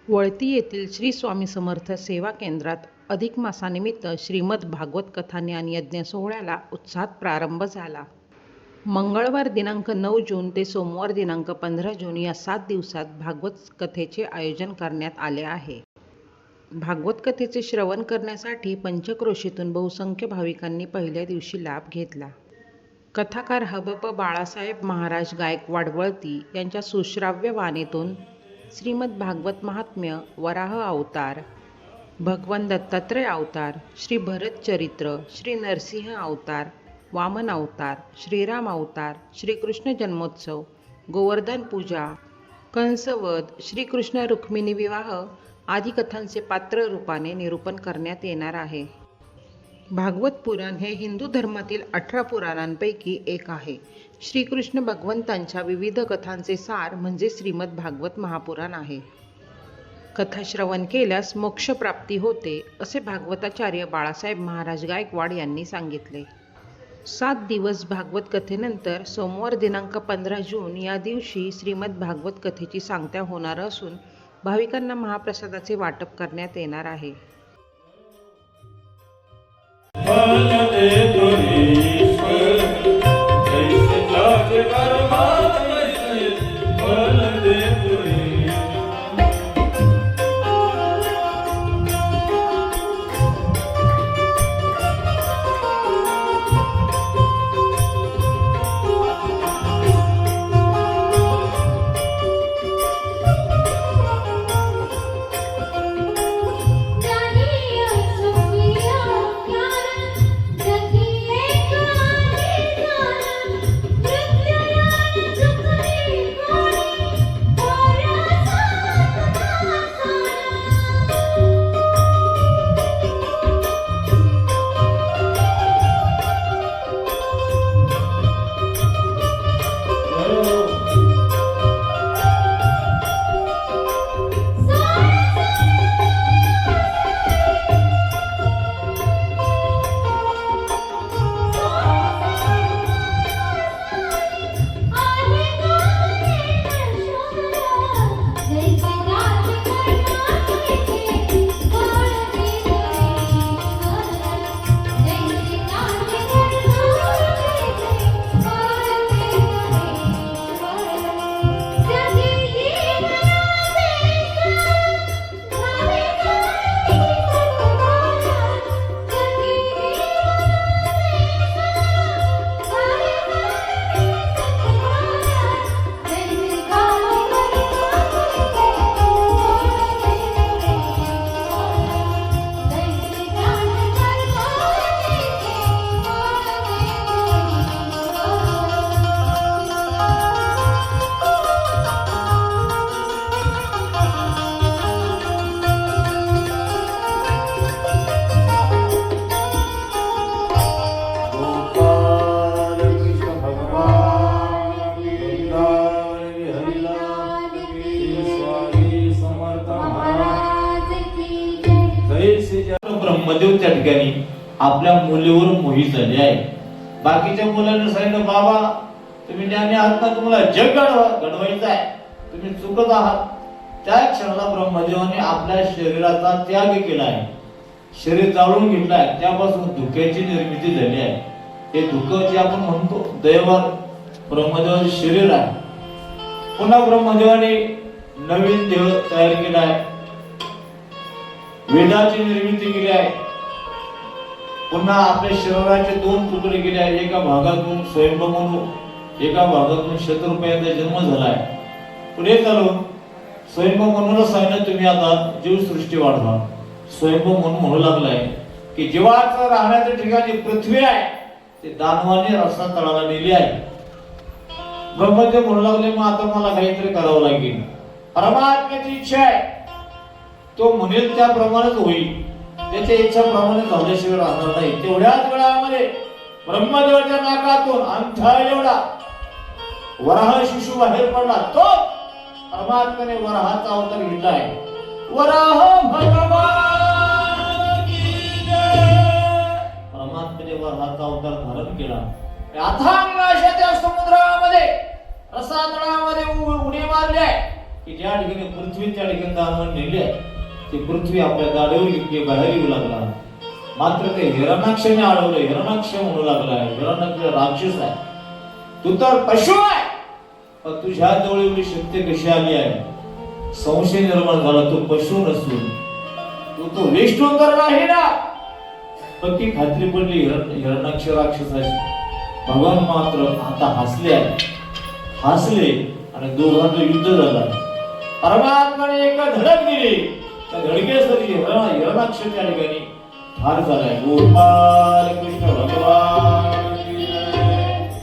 वळती येथील श्री स्वामी समर्थ सेवा केंद्रात अधिक मासानिमित्त श्रीमद भागवत कथाज्ञान यज्ञ सोहळ्याला उत्साहात प्रारंभ झाला. मंगळवार दिनांक 9 जून ते सोमवार दिनांक 15 जून या 7 दिवसात भागवत कथेचे आयोजन करण्यात आले आहे. भागवत कथेचे श्रवण करण्यासाठी पंचक्रोशीतून बहुसंख्य भाविकांनी पहिल्या दिवशी लाभ घेतला. कथाकार हबप बाळासाहेब महाराज गायकवाड वळती यांच्या सुश्राव्य वाणीतून श्रीमद भागवत महात्म्य, वराह अवतार, भगवान दत्तात्रय अवतार, श्री भरत चरित्र, श्री नरसिंह अवतार, वामन अवतार, श्रीराम अवतार, श्रीकृष्ण जन्मोत्सव, गोवर्धन पूजा, कंसवध, श्रीकृष्ण रुक्मिणी विवाह आदी कथांचे पात्र रूपाने निरूपण करण्यात येणार आहे. भागवत पुराण हे हिंदू धर्मातील 18 पुराणांपैकी एक आहे. श्रीकृष्ण भगवंतांच्या विविध कथांचे सार म्हणजे श्रीमद भागवत महापुराण आहे. कथा श्रवण केल्यास मोक्षप्राप्ती होते असे भागवताचार्य बाळासाहेब महाराज गायकवाड यांनी सांगितले. 7 दिवस भागवत कथेनंतर सोमवार दिनांक 15 जून या दिवशी श्रीमद भागवत कथेची सांगता होणार असून भाविकांना महाप्रसादाचे वाटप करण्यात येणार आहे. ब्रह्मदेव त्या ठिकाणी आपल्या मुलीवर मोहित झाले आहे. बाकीच्या मुलांना सांगितलं, बाबा तुम्ही ज्ञानी आहात ना, तुम्हाला जग घडवायचं आहे, तुम्ही चुकत आहात. त्या क्षणाला ब्रह्मदेवाने आपल्या शरीराचा त्याग केला आहे, शरीर जाळून घेतलं आहे. त्यापासून धुक्याची निर्मिती झाली आहे. हे धुक जे आपण म्हणतो दैवात ब्रह्मदेवाचे शरीर आहे. पुन्हा ब्रह्मदेवाने नवीन देह तयार केला आहे, वेदाची निर्मिती केली आहे. पुन्हा आपल्या शरीराचे 2 तुकडे केले आहेत. एका भागातून स्वयंभू म्हणून, एका भागातून शत्रुपयांचा जन्म झालाय. पुढे चालून स्वयंभू म्हणून सांगितलं, तुम्ही आता जीवसृष्टी वाढवा. स्वयंभू म्हणून म्हणू लागलाय की जीवाचं राहण्याचं ठिकाण जी पृथ्वी आहे ते दानवाने रस्ता तळाला नेली आहे. ब्रह्मदेव म्हणू लागले, मग आता मला काहीतरी करावं लागेल. परमात्म्याची इच्छा आहे, तो म्हणेल त्याप्रमाणेच होईल. त्याच्या इच्छाप्रमाणे झाल्याशिवाय राहणार नाही. तेवढ्याच वेळामध्ये ब्रह्मदेवाच्या नाकातून अंथा एवढा वराह शिशु बाहेर पडला. तो परमात्म्याने वराहाचा अवतार घेतला आहे. वराह भगवान की जय. परमात्म्याने वराहाचा अवतार धारण केला. अथांग अशा त्या समुद्रामध्ये रसातळामध्ये उडी मारली आहे. की ज्या ठिकाणी पृथ्वी त्या ठिकाणी दानवाने नेली आहे ती पृथ्वी आपल्या दाढीवर घेतली, बाहेर येऊ लागला. मात्र ते हिरणाक्षाने अडवलं. हिरणाक्ष म्हणू लागला, हिरणाक्ष राक्षस आहे, तू तर पशु आहे, पण तुझ्या जवळ एवढी शक्ती कशी आली आहे? संशय निर्माण झाला, तू पशु नसून तू तो विष्णू तर नाही ना. पण ती खात्री पडली हिरणाक्ष राक्षसाची. भगवान मात्र आता हसले आणि दोघांचं युद्ध झालं. परमात्माने एका धडक दिली, त्या धडकेसाठी हिरणाक्ष त्या ठिकाणी ठार झालाय. गोपाल कृष्ण भगवान